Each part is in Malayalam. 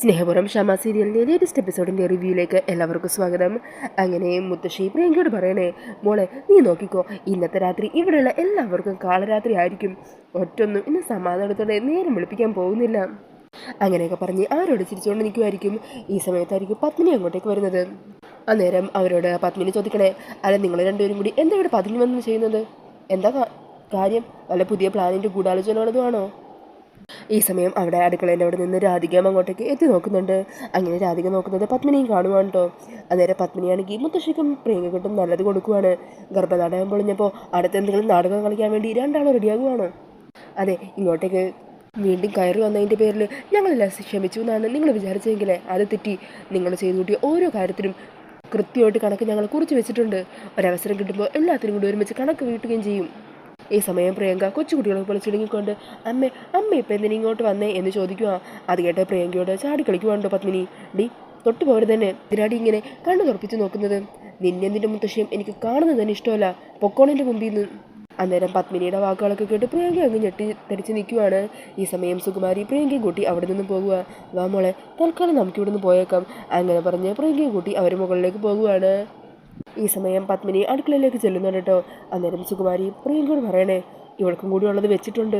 സ്നേഹപുരം ഷമ സീരിയലിൻ്റെ ലേറ്റസ്റ്റ് എപ്പിസോഡിൻ്റെ റിവ്യൂയിലേക്ക് എല്ലാവർക്കും സ്വാഗതം. അങ്ങനെ മുത്തശ്ശി പ്രിയങ്കയോട് പറയണേ, മോളെ നീ നോക്കിക്കോ, ഇന്നത്തെ രാത്രി ഇവിടെയുള്ള എല്ലാവർക്കും കാളരാത്രി ആയിരിക്കും. ഒറ്റൊന്നും ഇന്ന് സമാധാനത്തോടെ നേരം വിളിപ്പിക്കാൻ പോകുന്നില്ല. അങ്ങനെയൊക്കെ പറഞ്ഞ് ആരോട് ചിരിച്ചുകൊണ്ട് നിൽക്കുമായിരിക്കും. ഈ സമയത്തായിരിക്കും പത്മിനി അങ്ങോട്ടേക്ക് വരുന്നത്. അന്നേരം അവരോട് പത്മിനി ചോദിക്കണേ, അല്ല നിങ്ങൾ രണ്ടുപേരും കൂടി എന്താ ഇവിടെ പതുങ്ങി വന്ന് ചെയ്യുന്നത്? എന്താ കാര്യം? വല്ല പുതിയ പ്ലാനിൻ്റെ ഗൂഢാലോചന വല്ലതുമാണോ? ഈ സമയം അവിടെ അടുക്കളേൻ്റെ അവിടെ നിന്ന് രാധിക അങ്ങോട്ടേക്ക് എത്തി നോക്കുന്നുണ്ട്. അങ്ങനെ രാധിക നോക്കുന്നത് പത്മിനിയും കാണുവാണ് കേട്ടോ. അന്നേരം പത്മിനിയാണെങ്കിൽ മുത്തശ്ശിക്കും പ്രിയങ്കയ്ക്കും നല്ലത് കൊടുക്കുവാണ്. ഗർഭനാടകം പൊളിഞ്ഞപ്പോൾ അടുത്ത എന്തെങ്കിലും നാടകം കളിക്കാൻ വേണ്ടി രണ്ടാളും റെഡിയാകുവാണ്. അതെ, ഇങ്ങോട്ടേക്ക് വീണ്ടും കയറി വന്നതിൻ്റെ പേരിൽ ഞങ്ങളെല്ലാം ക്ഷമിച്ചു എന്നാണ് നിങ്ങൾ വിചാരിച്ചെങ്കിലേ അത് തെറ്റി. നിങ്ങൾ ചെയ്തു കൂട്ടിയ ഓരോ കാര്യത്തിനും കൃത്യമായിട്ട് കണക്ക് ഞങ്ങൾ കുറിച്ച് വെച്ചിട്ടുണ്ട്. ഒരവസരം കിട്ടുമ്പോൾ എല്ലാത്തിനും കൂടി ഒരുമിച്ച് കണക്ക് വീട്ടുകയും ചെയ്യും. ഈ സമയം പ്രിയങ്ക കൊച്ചുകുട്ടികളെ പോലെ ചിടുങ്ങിക്കൊണ്ട് അമ്മ ഇപ്പം എന്തിനും ഇങ്ങോട്ട് വന്നേ എന്ന് ചോദിക്കുക. അത് കേട്ട് പ്രിയങ്കയോട് ചാടി കളിക്കുവാണ്ടോ പത്മിനി. ഡി തൊട്ട് പോകരുത് തന്നെ, ഇതിനാടി ഇങ്ങനെ കണ്ണു തുറപ്പിച്ച് നോക്കുന്നത്. നിന്റെ മുത്തശ്ശിയും എനിക്ക് കാണുന്നത് തന്നെ ഇഷ്ടമല്ല, പൊക്കോണിൻ്റെ മുമ്പിൽ നിന്ന്. അന്നേരം പത്മിനിയുടെ വാക്കുകളൊക്കെ കേട്ട് പ്രിയങ്ക അങ്ങ് തെറിച്ച് നിൽക്കുവാണ്. ഈ സമയം സുകുമാരി പ്രിയങ്കയും കൂട്ടി അവിടെ നിന്ന് പോകുക. വാ മോളെ, തൽക്കാലം നമുക്ക് ഇവിടെ നിന്ന് പോയേക്കാം. അങ്ങനെ പറഞ്ഞ് പ്രിയങ്കയും കൂട്ടി അവർ മുകളിലേക്ക് പോകുവാണ്. ഈ സമയം പത്മിനി അടുക്കളയിലേക്ക് ചെല്ലുന്നുണ്ട് കേട്ടോ. അന്നേരം സുകുമാരി പ്രിയങ്കയോട് പറയണേ, ഇവൾക്കും കൂടി ഉള്ളത് വെച്ചിട്ടുണ്ട്,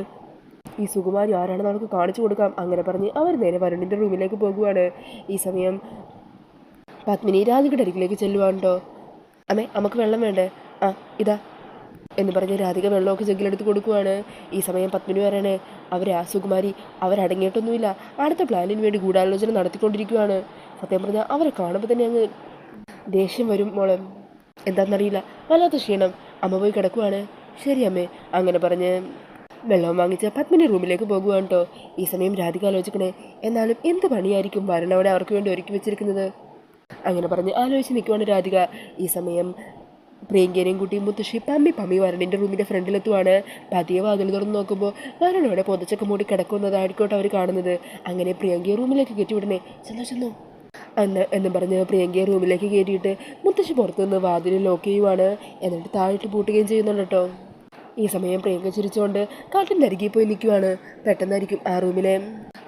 ഈ സുകുമാരി ആരാണെന്ന് അവൾക്ക് കാണിച്ചു കൊടുക്കാം. അങ്ങനെ പറഞ്ഞ് അവർ നേരെ വരുണിൻ്റെ റൂമിലേക്ക് പോകുവാണ്. ഈ സമയം പത്മിനി രാധികയുടെ അരികിലേക്ക് ചെല്ലുവാണ് കേട്ടോ. അമ്മേ, നമുക്ക് വെള്ളം വേണ്ടേ? ആ ഇതാ എന്ന് പറഞ്ഞ് രാധിക വെള്ളമൊക്കെ ജഗ്ഗിലെടുത്ത് കൊടുക്കുവാണ്. ഈ സമയം പത്മിനി പറയണേ, സുകുമാരി അവരടങ്ങിയിട്ടൊന്നുമില്ല, അടുത്ത പ്ലാനിന് വേണ്ടി ഗൂഢാലോചന നടത്തിക്കൊണ്ടിരിക്കുകയാണ്. സത്യം പറഞ്ഞാൽ അവരെ കാണുമ്പോൾ തന്നെ അങ്ങ് ദേഷ്യം വരും മോളെ. എന്താണെന്നറിയില്ല, വല്ലാത്ത ക്ഷീണം. അമ്മ പോയി കിടക്കുവാണ്. ശരി അമ്മേ. അങ്ങനെ പറഞ്ഞ് വെള്ളം വാങ്ങിച്ച് പത്മിനി റൂമിലേക്ക് പോകുവാണ് കേട്ടോ. ഈ സമയം രാധിക ആലോചിക്കണേ, എന്നാലും എന്ത് പണിയായിരിക്കും വരണവിടെ അവർക്ക് വേണ്ടി ഒരുക്കി വെച്ചിരിക്കുന്നത്? അങ്ങനെ പറഞ്ഞ് ആലോചിച്ച് നിൽക്കുവാണ് രാധിക. ഈ സമയം പ്രിയങ്കേനെയും കൂട്ടി മുത്തശ്ശി പമ്മി വരണിൻ്റെ റൂമിൻ്റെ ഫ്രണ്ടിലെത്തുവാണ്. പതിയെ വാതിൽ തുറന്ന് നോക്കുമ്പോൾ വരണവിടെ പൊതച്ചൊക്കെ മൂടി കിടക്കുന്നതായിരിക്കോട്ടെ അവർ കാണുന്നത്. അങ്ങനെ പ്രിയങ്കയെ റൂമിലേക്ക് കയറ്റിവിടണേ, ചെന്നോ എന്നും പറഞ്ഞ് പ്രിയങ്കയെ റൂമിലേക്ക് കയറ്റിയിട്ട് മുത്തശ്ശി പുറത്തുനിന്ന് വാതിൽ ലോക്ക് ചെയ്യുവാണ്. എന്നിട്ട് താഴിട്ട് പൂട്ടുകയും ചെയ്യുന്നുണ്ട് കേട്ടോ. ഈ സമയം പ്രിയങ്ക ചിരിച്ചുകൊണ്ട് കാട്ടിൻ്റെ അരികിൽ പോയി നിൽക്കുവാണ്. പെട്ടെന്നായിരിക്കും ആ റൂമിലെ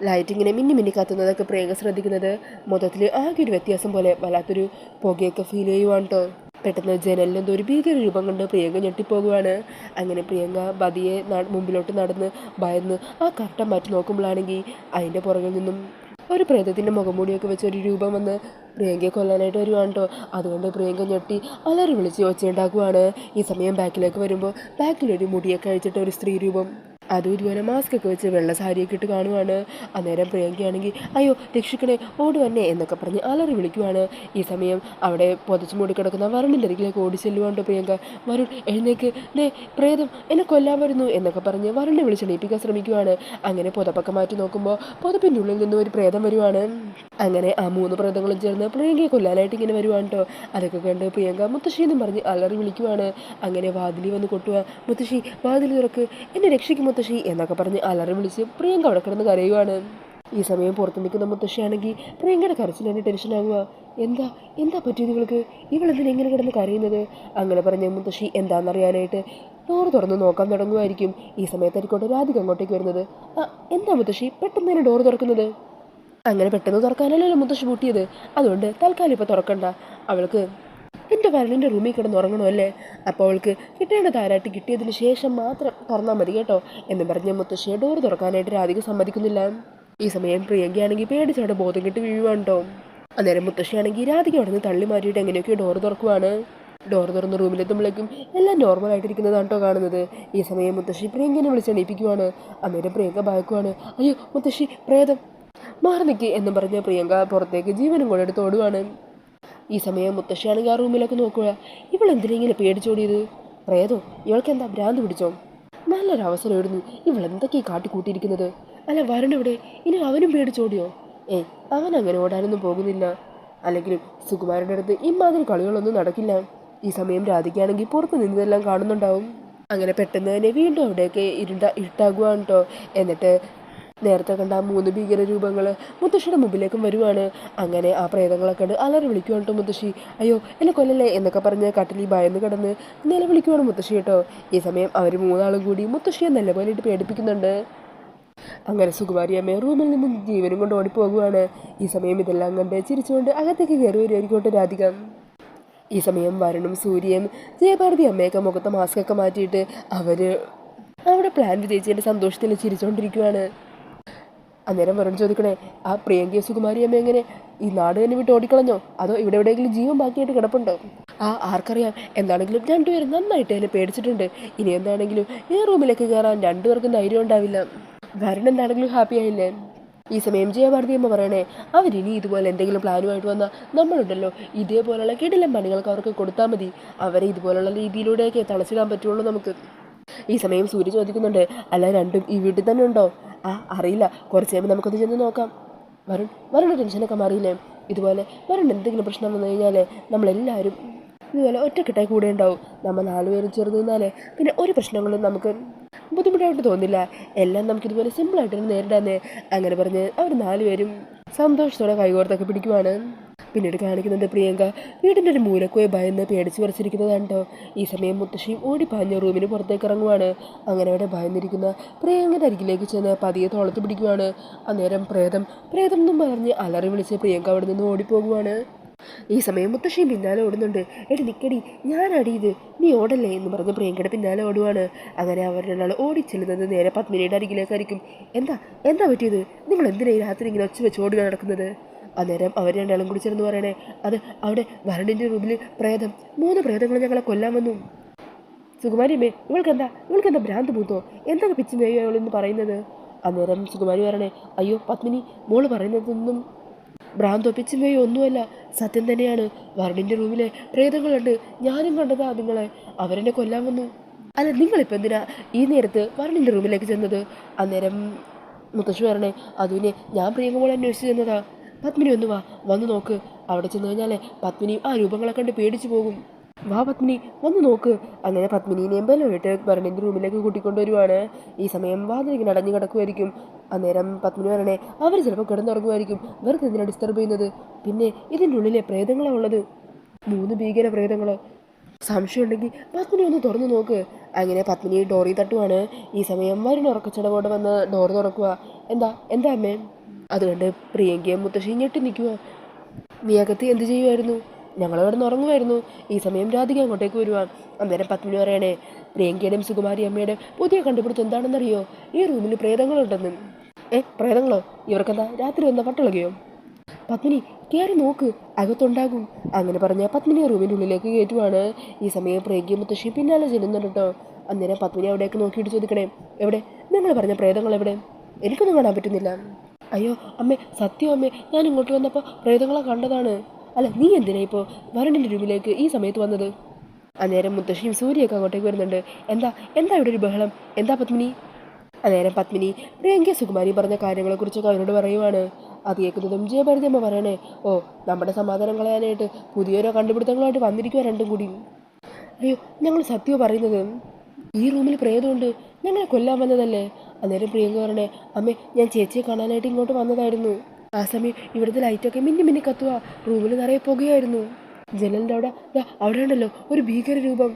ലൈറ്റ് ഇങ്ങനെ മിന്നി കത്തുന്നതൊക്കെ പ്രിയങ്ക ശ്രദ്ധിക്കുന്നത്. മൊത്തത്തിൽ ആകെ ഒരു വ്യത്യാസം പോലെ വല്ലാത്തൊരു പുകയൊക്കെ ഫീൽ ചെയ്യുവാണ് കേട്ടോ. പെട്ടെന്ന് ജനലിലെന്തോ ഒരു ഭീകര രൂപം കണ്ട് പ്രിയങ്ക ഞെട്ടിപ്പോകുവാണ്. അങ്ങനെ പ്രിയങ്ക ബതിയെ മുമ്പിലോട്ട് നടന്ന് ഭയന്ന് ആ കർട്ടൻ മാറ്റി നോക്കുമ്പോഴാണെങ്കിൽ അതിൻ്റെ പുറകിൽ നിന്നും ഒരു പ്രേതത്തിൻ്റെ മുഖംമൂടിയൊക്കെ വെച്ച് ഒരു രൂപം വന്ന് പ്രിയങ്കയെ കൊല്ലാനായിട്ട് വരുവാണ് കേട്ടോ. അതുകൊണ്ട് പ്രിയങ്ക ഞെട്ടി അലറി വിളിച്ച് ഒച്ചയുണ്ടാക്കുവാണ്. ഈ സമയം ബാക്കിലേക്ക് വരുമ്പോൾ ബാക്കിലൊരു മുടിയൊക്കെ അഴിച്ചിട്ട് ഒരു സ്ത്രീ രൂപം, അതും ഇതുപോലെ മാസ്ക് ഒക്കെ വെച്ച് വെള്ള സാരിയൊക്കെ ഇട്ട് കാണുവാണ്. അന്നേരം പ്രിയങ്കയാണെങ്കിൽ അയ്യോ രക്ഷിക്കണേ, ഓടി വന്നേ എന്നൊക്കെ പറഞ്ഞ് അലറി വിളിക്കുവാണ്. ഈ സമയം അവിടെ പൊതച്ച് മൂടിക്കിടക്കുന്ന വരുണിൻ്റെ അരികിലേക്ക് ഓടി ചെല്ലുവാണ്ടോ പ്രിയങ്ക. വരുൺ എഴുന്നേക്ക്, ദേ പ്രേതം എന്നെ കൊല്ലാൻ വരുന്നു എന്നൊക്കെ പറഞ്ഞ് വരുണിനെ വിളിച്ചെണീപ്പിക്കാൻ ശ്രമിക്കുവാണ്. അങ്ങനെ പുതപ്പൊക്കെ മാറ്റി നോക്കുമ്പോൾ പുതപ്പിൻ്റെ ഉള്ളിൽ നിന്നും ഒരു പ്രേതം വരുവാണ്. അങ്ങനെ ആ 3 പ്രേതങ്ങളും ചേർന്ന് പ്രിയങ്കയെ കൊല്ലാനായിട്ട് ഇങ്ങനെ വരുവാണ് കേട്ടോ. അതൊക്കെ കണ്ട് പ്രിയങ്ക മുത്തശ്ശി എന്നും പറഞ്ഞ് അലറി വിളിക്കുവാണ്. അങ്ങനെ വാതിലി വന്ന് കൊട്ടുക, മുത്തശ്ശി വാതിൽ തുറക്ക്, എന്നെ രക്ഷിക്കും മുത്തശ്ശി എന്നൊക്കെ പറഞ്ഞ് അലറി വിളിച്ച് പ്രിയങ്ക അവിടെ കിടന്ന് കരയുവാണ്. ഈ സമയം പുറത്ത് നിൽക്കുന്ന മുത്തശ്ശിയാണെങ്കിൽ പ്രിയങ്കയുടെ കരച്ചിൽ തന്നെ ടെൻഷനാകുക. എന്താ പറ്റിയത് ഇവൾക്ക്? ഇവളെന്തിനാ ഇങ്ങനെ കിടന്ന് കരയുന്നത്? അങ്ങനെ പറഞ്ഞ മുത്തശ്ശി എന്താണെന്നറിയാനായിട്ട് ഡോറ് തുറന്ന് നോക്കാൻ തുടങ്ങുമായിരിക്കും. ഈ സമയത്തായിരിക്കോട്ടെ രാധിക അങ്ങോട്ടേക്ക് വരുന്നത്. എന്താ മുത്തശ്ശി പെട്ടെന്ന് തന്നെ ഡോറ് തുറക്കുന്നത്? അങ്ങനെ പെട്ടെന്ന് തുറക്കാനല്ലല്ലോ മുത്തശ്ശി പൂട്ടിയത്, അതുകൊണ്ട് തൽക്കാലം ഇപ്പോൾ തുറക്കണ്ട. അവൾക്ക് എൻ്റെ വരണിൻ്റെ റൂമിൽ കിടന്ന് ഉറങ്ങണമല്ലേ, അപ്പോൾ അവൾക്ക് കിട്ടേണ്ട താരാട്ടി കിട്ടിയതിന് ശേഷം മാത്രം തുറന്നാൽ മതി കേട്ടോ എന്നും പറഞ്ഞ് മുത്തശ്ശിയെ ഡോറ് തുറക്കാനായിട്ട് രാധിക സമ്മതിക്കുന്നില്ല. ഈ സമയം പ്രിയങ്കയാണെങ്കിൽ പേടിച്ചവിടെ ബോധം കെട്ട് വീഴുവാണ് കേട്ടോ. അന്നേരം മുത്തശ്ശിയാണെങ്കിൽ രാധിക അവിടെ നിന്ന് തള്ളി മാറ്റിയിട്ട് എങ്ങനെയൊക്കെയോ ഡോറ് തുറക്കുവാണ്. ഡോറ് തുറന്ന് റൂമിലെത്തുമ്പോഴേക്കും എല്ലാം നോർമലായിട്ടിരിക്കുന്നതാണ് കേട്ടോ കാണുന്നത്. ഈ സമയം മുത്തശ്ശി പ്രിയങ്കനെ വിളിച്ചെണീപ്പിക്കുവാണ്. അന്നേരം പ്രിയങ്ക ഭയക്കുവാണ്. അയ്യോ മുത്തശ്ശി പ്രേതം, മാറി നിൽക്കി എന്നും പറഞ്ഞ് പ്രിയങ്ക പുറത്തേക്ക് ജീവനും കൂടെ എടുത്ത് ഓടുവാണ്. ഈ സമയം മുത്തശ്ശിയാണെങ്കിൽ ആ റൂമിലൊക്കെ നോക്കുക. ഇവളെന്തിനെങ്കിലും പേടിച്ചോടിയത്? പ്രേതോ, ഇവൾക്ക് എന്താ ഭ്രാന്ത് പിടിച്ചോ? നല്ലൊരു അവസരം ഇടുന്നു, ഇവളെന്തൊക്കെയാണ് കാട്ടിക്കൂട്ടിയിരിക്കുന്നത്. അല്ല വരണിവിടെ, ഇനി അവനും പേടിച്ചോടിയോ? അവൻ അങ്ങനെ ഓടാനൊന്നും പോകുന്നില്ല. അല്ലെങ്കിലും സുകുമാരൻ്റെ അടുത്ത് ഇമാതിരി കളികളൊന്നും നടക്കില്ല. ഈ സമയം രാധികയാണെങ്കിൽ പുറത്ത് നിന്നതെല്ലാം കാണുന്നുണ്ടാവും. അങ്ങനെ പെട്ടെന്ന് തന്നെ വീണ്ടും അവിടെയൊക്കെ ഇരുട്ടാകുവാണ് കേട്ടോ. എന്നിട്ട് നേരത്തെ കണ്ട 3 ഭീകര രൂപങ്ങൾ മുത്തശ്ശിയുടെ മുമ്പിലേക്കും വരുവാണ്. അങ്ങനെ ആ പ്രേതങ്ങളൊക്കെ കണ്ട് അലറി വിളിക്കുവാണ് കേട്ടോ മുത്തശ്ശി. അയ്യോ എന്നെ കൊല്ലല്ലേ എന്നൊക്കെ പറഞ്ഞ് കട്ടിലിൽ ഭയന്ന് കിടന്ന് നിലവിളിക്കുവാണ് മുത്തശ്ശി കേട്ടോ. ഈ സമയം അവർ 3 ആളും കൂടി മുത്തശ്ശിയെ നല്ലപോലെ ഇട്ട് പേടിപ്പിക്കുന്നുണ്ട്. അങ്ങനെ സുകുമാരി അമ്മ റൂമിൽ നിന്നും ജീവനും കൊണ്ട് ഓടിപ്പോകുവാണ്. ഈ സമയം ഇതെല്ലാം കണ്ട് ചിരിച്ചുകൊണ്ട് അകത്തേക്ക് കയറി വരുമായിരിക്കോട്ടെ രാധിക. ഈ സമയം വരുണും സൂര്യയും ജയഭാരതി അമ്മയൊക്കെ മുഖത്തെ മാസ്കൊക്കെ മാറ്റിയിട്ട് അവർ അവിടെ പ്ലാൻ വിജയിച്ചതിൻ്റെ സന്തോഷത്തിൽ ചിരിച്ചുകൊണ്ടിരിക്കുവാണ്. അന്നേരം വരുൺ ചോദിക്കണേ, ആ പ്രിയങ്കയും സുകുമാരി അമ്മ എങ്ങനെ ഈ നാട് തന്നെ വിട്ട് ഓടിക്കളഞ്ഞോ, അതോ ഇവിടെ എവിടെയെങ്കിലും ജീവൻ ബാക്കിയായിട്ട് കിടപ്പുണ്ടോ? ആർക്കറിയാം. എന്താണെങ്കിലും രണ്ടുപേരും നന്നായിട്ട് എന്നെ പേടിച്ചിട്ടുണ്ട്. ഇനി എന്താണെങ്കിലും ഈ റൂമിലേക്ക് കയറാൻ രണ്ടുപേർക്കും ധൈര്യം ഉണ്ടാവില്ല. വരുൺ എന്താണെങ്കിലും ഹാപ്പി ആയില്ലേ? ഈ സമയം ജയഭാരതി അമ്മ പറയണേ, അവരിനി ഇതുപോലെ എന്തെങ്കിലും പ്ലാനുമായിട്ട് വന്നാൽ നമ്മളുണ്ടല്ലോ ഇതേപോലുള്ള കിടിലം പണികൾക്ക് അവർക്ക് കൊടുത്താൽ മതി. അവരെ ഇതുപോലുള്ള രീതിയിലൂടെയൊക്കെ തളച്ചിടാൻ പറ്റുള്ളൂ നമുക്ക്. ഈ സമയം സൂര്യ ചോദിക്കുന്നുണ്ട്, അല്ല രണ്ടും ഈ വീട്ടിൽ തന്നെ ഉണ്ടോ? അറിയില്ല, കുറച്ച് കഴിയുമ്പോൾ നമുക്കത് ചെന്ന് നോക്കാം. വരുൺ ടെൻഷനൊക്കെ മാറിയില്ലേ? ഇതുപോലെ വരുൺ എന്തെങ്കിലും പ്രശ്നം വന്നു കഴിഞ്ഞാൽ നമ്മളെല്ലാവരും ഇതുപോലെ ഒറ്റക്കെട്ടായി കൂടെ ഉണ്ടാവും. നമ്മൾ 4 പേരും ചേർന്ന് നിന്നാലേ പിന്നെ ഒരു പ്രശ്നങ്ങളും നമുക്ക് ബുദ്ധിമുട്ടായിട്ട് തോന്നില്ല. എല്ലാം നമുക്കിതുപോലെ സിമ്പിളായിട്ട് നേരിടാന്നേ. അങ്ങനെ പറഞ്ഞ് അവർ 4 പേരും സന്തോഷത്തോടെ കൈകോർത്തൊക്കെ പിടിക്കുവാണ്. പിന്നീട് കാണിക്കുന്നുണ്ട് പ്രിയങ്ക വീടിൻ്റെ ഒരു മൂലക്കോയെ ഭയന്ന് പേടിച്ച് പറിച്ചിരിക്കുന്നതാണ് കേട്ടോ. ഈ സമയം മുത്തശ്ശിയും ഓടിപ്പാഞ്ഞ് റൂമിന് പുറത്തേക്ക് ഇറങ്ങുവാണ്. അങ്ങനെ അവിടെ ഭയന്നിരിക്കുന്ന പ്രിയങ്കയുടെ അരികിലേക്ക് ചെന്ന് പതിയെ തോളത്ത് പിടിക്കുവാണ്. അന്നേരം പ്രേതം എന്നും പറഞ്ഞ് അലറി വിളിച്ച് പ്രിയങ്ക അവിടെ നിന്ന് ഓടിപ്പോകുവാണ്. ഈ സമയം മുത്തശ്ശിയും പിന്നാലെ ഓടുന്നുണ്ട്. എടി നിക്കടി, ഞാനടി ഇത്, നീ ഓടല്ലേ എന്ന് പറഞ്ഞ് പ്രിയങ്കയുടെ പിന്നാലെ ഓടുവാണ്. അങ്ങനെ അവർ രണ്ടാൾ ഓടിച്ചെല്ലുന്നത് നേരെ പത്മിനിയുടെ അരികിലേക്കായിരിക്കും. എന്താ പറ്റിയത്? നിങ്ങൾ എന്തിനാ ഈ രാത്രി ഇങ്ങനെ ഒച്ച വെച്ച് ഓടുക നടക്കുന്നത്? അന്നേരം അവർ രണ്ടാളും കൂടി ചേർന്ന് പറയണേ, അത് അവിടെ വരുണിൻ്റെ റൂമിൽ 3 പ്രേതങ്ങൾ ഞങ്ങളെ കൊല്ലാൻ വന്നു. സുകുമാരി അമ്മേ, ഇവൾക്കെന്താ ഭ്രാന്ത് മൂത്തോ? എന്തൊക്കെ പിച്ചു മേയോ എന്ന് പറയുന്നത്? അന്നേരം സുകുമാരി പറയണേ, അയ്യോ പത്മിനി, മോള് പറയുന്നതൊന്നും ഭ്രാന്തോ പിച്ചുമേയോ ഒന്നുമല്ല, സത്യം തന്നെയാണ്. വരുണിൻ്റെ റൂമിലെ പ്രേതങ്ങളുണ്ട്. ഞാനും കണ്ടതാ നിങ്ങളെ. അവരെന്നെ കൊല്ലാൻ വന്നു. അല്ല, നിങ്ങളിപ്പോൾ എന്തിനാ ഈ നേരത്ത് വരുണിൻ്റെ റൂമിലേക്ക് ചെന്നത്? അന്നേരം മുത്തശ്ശി പറഞ്ഞേ, അതുവിനെ ഞാൻ പ്രിയങ്ക മോളെ അന്വേഷിച്ച് ചെന്നതാ. പത്മിനി ഒന്ന് വന്ന് നോക്ക്. അവിടെ ചെന്ന് കഴിഞ്ഞാലേ പത്മിനി ആ രൂപങ്ങളെ കണ്ട് പേടിച്ചു പോകും. വാ പത്മിനി, വന്ന് നോക്ക്. അങ്ങനെ പത്മിനിനെയും ബലമായിട്ട് വരുണിൻ്റെ റൂമിലേക്ക് കൂട്ടിക്കൊണ്ടുവരുവാണ്. ഈ സമയം വാതിലിങ്ങനെ അടഞ്ഞു കിടക്കുമായിരിക്കും. അന്നേരം പത്മിനി പറയണേ, അവർ ചിലപ്പോൾ കിടന്നുറങ്ങുമായിരിക്കും, വെറുതെ എന്തിനാണ് ഡിസ്റ്റർബ് ചെയ്യുന്നത്? പിന്നെ ഇതിൻ്റെ ഉള്ളിലെ പ്രേതങ്ങളാണ് ഉള്ളത്, 3 ഭീകര പ്രേതങ്ങൾ. സംശയം ഉണ്ടെങ്കിൽ പത്മിനി ഒന്ന് തുറന്നു നോക്ക്. അങ്ങനെ പത്മിനി ഡോറി തട്ടുവാണ്. ഈ സമയം വരുൺ ഉറക്കച്ചടവോടെ വന്ന് ഡോർ തുറക്കുക. എന്താ അമ്മേ? അതുകൊണ്ട് പ്രിയങ്കയും മുത്തശ്ശിയും ഞെട്ടി നിൽക്കുക. നീ അകത്ത് എന്ത് ചെയ്യുമായിരുന്നു? ഞങ്ങളവിടെ നിന്ന് ഉറങ്ങുമായിരുന്നു. ഈ സമയം രാധിക അങ്ങോട്ടേക്ക് വരുവാൻ. അന്നേരം പത്മിനി പറയണേ, പ്രിയങ്കയുടെയും സുകുമാരി അമ്മയുടെ പുതിയ കണ്ടുപിടുത്തം എന്താണെന്നറിയോ? ഈ റൂമിൽ പ്രേതങ്ങളുണ്ടെന്ന്. പ്രേതങ്ങളോ? ഇവർക്കെന്താ രാത്രി എന്താ പട്ടിളകയോ? പത്മിനി കയറി നോക്ക്, അകത്തുണ്ടാകും. അങ്ങനെ പറഞ്ഞ പത്മിനി റൂമിൻ്റെ ഉള്ളിലേക്ക് കയറ്റുവാണ്. ഈ സമയം പ്രിയങ്കയും മുത്തശ്ശി പിന്നാലെ ചെല്ലുന്നുണ്ട് കേട്ടോ. അന്നേരം പത്മിനി അവിടേക്ക് നോക്കിയിട്ട് ചോദിക്കണേ, എവിടെ നിങ്ങൾ പറഞ്ഞ പ്രേതങ്ങൾ എവിടെ? എനിക്കൊന്നും കാണാൻ പറ്റുന്നില്ല. അയ്യോ അമ്മേ, സത്യം അമ്മേ, ഞാൻ ഇങ്ങോട്ട് വന്നപ്പോൾ പ്രേതങ്ങളെ കണ്ടതാണ്. അല്ല, നീ എന്തിനാ ഇപ്പോൾ വരുണിൻ്റെ റൂമിലേക്ക് ഈ സമയത്ത് വന്നത്? അന്നേരം മുത്തശ്ശിയും സൂര്യയൊക്കെ അങ്ങോട്ടേക്ക് വരുന്നുണ്ട്. എന്താ ഇവിടെ ഒരു ബഹളം? എന്താ പത്മിനി? അന്നേരം പത്മിനി പ്രിയങ്ക സുകുമാരി പറഞ്ഞ കാര്യങ്ങളെക്കുറിച്ചൊക്കെ അവരോട് പറയുവാണ്. അത് കേൾക്കുന്നതും ജയഭാരതി അമ്മ പറയണേ, നമ്മുടെ സമാധാനം കളയാനായിട്ട് പുതിയോരോ കണ്ടുപിടുത്തങ്ങളായിട്ട് വന്നിരിക്കുക രണ്ടും കൂടി. അയ്യോ, ഞങ്ങൾ സത്യമോ പറയുന്നത്? ഈ റൂമിൽ പ്രേതമുണ്ട്, ഞങ്ങളെ കൊല്ലാൻ വന്നതല്ലേ? അന്നേരം പ്രിയങ്ക പറഞ്ഞേ, അമ്മേ, ഞാൻ ചേച്ചിയെ കാണാനായിട്ട് ഇങ്ങോട്ട് വന്നതായിരുന്നു. ആ സമയം ഇവിടുത്തെ ലൈറ്റൊക്കെ മിന്നി കത്തുക, റൂമിൽ നിറയെ പുകയായിരുന്നു. ജനലിൻ്റെ അവിടെ ഉണ്ടല്ലോ ഒരു ഭീകര രൂപം,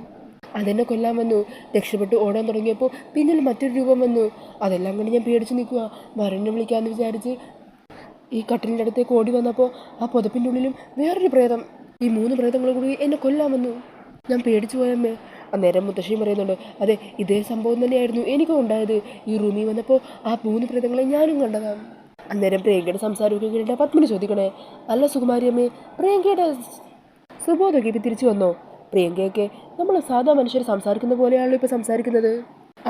അതെന്നെ കൊല്ലാൻ വന്നു. രക്ഷപ്പെട്ട് ഓടാൻ തുടങ്ങിയപ്പോൾ പിന്നിൽ മറ്റൊരു രൂപം വന്നു. അതെല്ലാം കണ്ട് ഞാൻ പേടിച്ച് നിൽക്കുക. വരുണിനെ വിളിക്കാമെന്ന് വിചാരിച്ച് ഈ കട്ടിലിൻ്റെ അടുത്തേക്ക് ഓടി വന്നപ്പോൾ ആ പുതപ്പിൻ്റെ ഉള്ളിലും വേറൊരു പ്രേതം. ഈ 3 പ്രേതങ്ങൾ കൂടി എന്നെ കൊല്ലാൻ വന്നു. ഞാൻ പേടിച്ചു പോയമ്മേ. അന്നേരം മുത്തശ്ശിയും പറയുന്നുണ്ട്, അതെ, ഇതേ സംഭവം തന്നെയായിരുന്നു എനിക്കും ഉണ്ടായത്. ഈ റൂമിൽ വന്നപ്പോൾ ആ 3 പ്രേതങ്ങളെ ഞാനും കണ്ടതാണ്. അന്നേരം പ്രിയങ്കയുടെ സംസാരമൊക്കെ കേട്ടിട്ട് പത്മിനി ചോദിക്കണേ, അല്ല സുകുമാരി അമ്മേ, പ്രിയങ്കയുടെ സുബോധമൊക്കെ ഇപ്പം തിരിച്ചു വന്നോ? പ്രിയങ്കയൊക്കെ നമ്മൾ സാധാ മനുഷ്യർ സംസാരിക്കുന്ന പോലെയാണല്ലോ ഇപ്പോൾ സംസാരിക്കുന്നത്.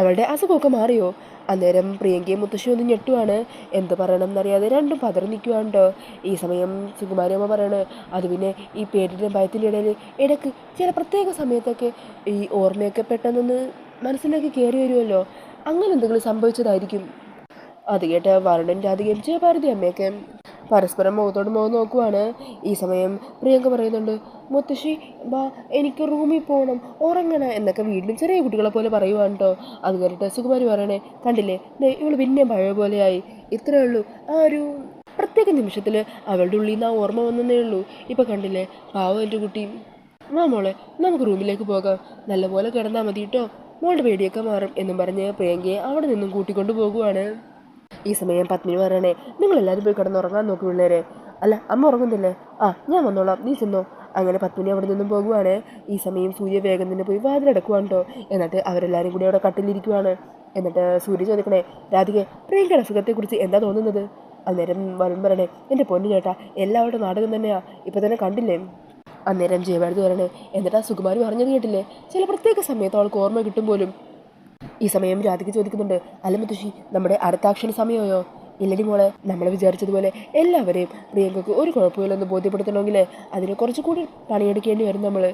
അവളുടെ അസുഖമൊക്കെ മാറിയോ? അന്നേരം പ്രിയങ്കയും മുത്തശ്ശി ഒന്ന് ഞെട്ടുവാണ്. എന്ത് പറയണം എന്നറിയാതെ രണ്ടും പതറി നിൽക്കുവാണ് കേട്ടോ. ഈ സമയം സുകുമാരി അമ്മ പറയണേ, അത് പിന്നെ ഈ പേടിൻ്റെ ഭയത്തിൻ്റെ ഇടയിൽ ഇടയ്ക്ക് ചില പ്രത്യേക സമയത്തൊക്കെ ഈ ഓർമ്മയൊക്കെ പെട്ടെന്നൊന്ന് മനസ്സിലേക്ക് കയറി വരുമല്ലോ, അങ്ങനെ എന്തെങ്കിലും സംഭവിച്ചതായിരിക്കും. അത് കേട്ട് വരുണൻ രാധികയും ജയഭാരതി അമ്മയൊക്കെ പരസ്പരം മുഖത്തോട് മുഖം നോക്കുവാണ്. ഈ സമയം പ്രിയങ്ക പറയുന്നുണ്ട്, മുത്തശ്ശി ബാ, എനിക്ക് റൂമിൽ പോകണം, ഉറങ്ങണം എന്നൊക്കെ വീട്ടിലും ചെറിയ കുട്ടികളെ പോലെ പറയുവാണ് കേട്ടോ. അത് കേട്ടിട്ട് സുകുമാരി പറയണേ, കണ്ടില്ലേ, ഇവള് പിന്നെയും പഴയ പോലെയായി. ഇത്രയേ ഉള്ളൂ, ആ ഒരു പ്രത്യേക നിമിഷത്തിൽ അവളുടെ ഉള്ളിൽ നിന്ന് ആ ഓർമ്മ വന്നതേ ഉള്ളൂ. ഇപ്പം കണ്ടില്ലേ, പാവം എൻ്റെ കുട്ടി. മോളെ, നമുക്ക് റൂമിലേക്ക് പോകാം, നല്ലപോലെ കിടന്നാൽ മതി കേട്ടോ, മോളുടെ പേടിയൊക്കെ മാറും എന്നും പറഞ്ഞ് പ്രിയങ്കയെ അവിടെ നിന്നും കൂട്ടിക്കൊണ്ട് പോകുവാണ്. ഈ സമയം പത്മിനി പറയണേ നിങ്ങളെല്ലാവരും പോയി കിടന്നുറങ്ങാൻ നോക്കി പിള്ളേരെ. അല്ല അമ്മ ഉറങ്ങുന്നില്ലേ? ആ ഞാൻ വന്നോളാം, നീ ചെന്നോ. അങ്ങനെ പത്മിനി അവിടെ നിന്നും പോകുവാണ്. ഈ സമയം സൂര്യ വേഗം തന്നെ പോയി വാതിലടക്കുവാണ് കേട്ടോ. എന്നിട്ട് അവരെല്ലാവരും കൂടി അവിടെ കട്ടിലിരിക്കുവാണ്. എന്നിട്ട് സൂര്യ ചോദിക്കണേ രാധികെ പ്രിയങ്കയുടെ അസുഖത്തെക്കുറിച്ച് എന്താ തോന്നുന്നത്? അന്നേരം വരുൺ പറയണേ എൻ്റെ പൊന്നു ചേട്ടാ എല്ലാവരുടെ നാടകം തന്നെയാ, ഇപ്പം തന്നെ കണ്ടില്ലേ. അന്നേരം ജയഭാരതി പറയണേ എന്നിട്ട് ആ സുകുമാരി പറഞ്ഞത് കേട്ടില്ലേ, ചില പ്രത്യേക സമയത്ത് അവൾക്ക് ഓർമ്മ കിട്ടും പോലും. ഈ സമയം രാധിക ചോദിക്കുന്നുണ്ട് അല്ല മുത്തശ്ശി നമ്മുടെ അടുത്ത ആക്ഷൻ സമയമോ? ഇല്ലടി മോളെ, നമ്മൾ വിചാരിച്ചതുപോലെ എല്ലാവരെയും പ്രിയങ്കയ്ക്ക് ഒരു കുഴപ്പമില്ലെന്ന് ബോധ്യപ്പെടുത്തണമെങ്കിൽ അതിന് കുറച്ചുകൂടി പണിയെടുക്കേണ്ടി വരും നമ്മൾ.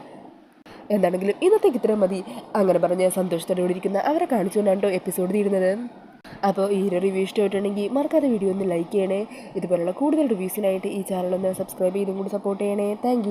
എന്താണെങ്കിലും ഇന്നത്തേക്ക് ഇത്രയും മതി. അങ്ങനെ പറഞ്ഞ് സന്തോഷത്തോടെ ഇരിക്കുന്ന അവരെ കാണിച്ചുകൊണ്ടാണ് എപ്പിസോഡ് തീരുന്നത്. അപ്പോൾ ഈ ഒരു റിവ്യൂ ഇഷ്ടമായിട്ടുണ്ടെങ്കിൽ മറക്കാതെ വീഡിയോ ഒന്ന് ലൈക്ക് ചെയ്യണേ. ഇതുപോലുള്ള കൂടുതൽ റിവ്യൂസിനായിട്ട് ഈ ചാനൽ ഒന്ന് സബ്സ്ക്രൈബ് ചെയ്തും കൂടി സപ്പോർട്ട് ചെയ്യണേ. താങ്ക്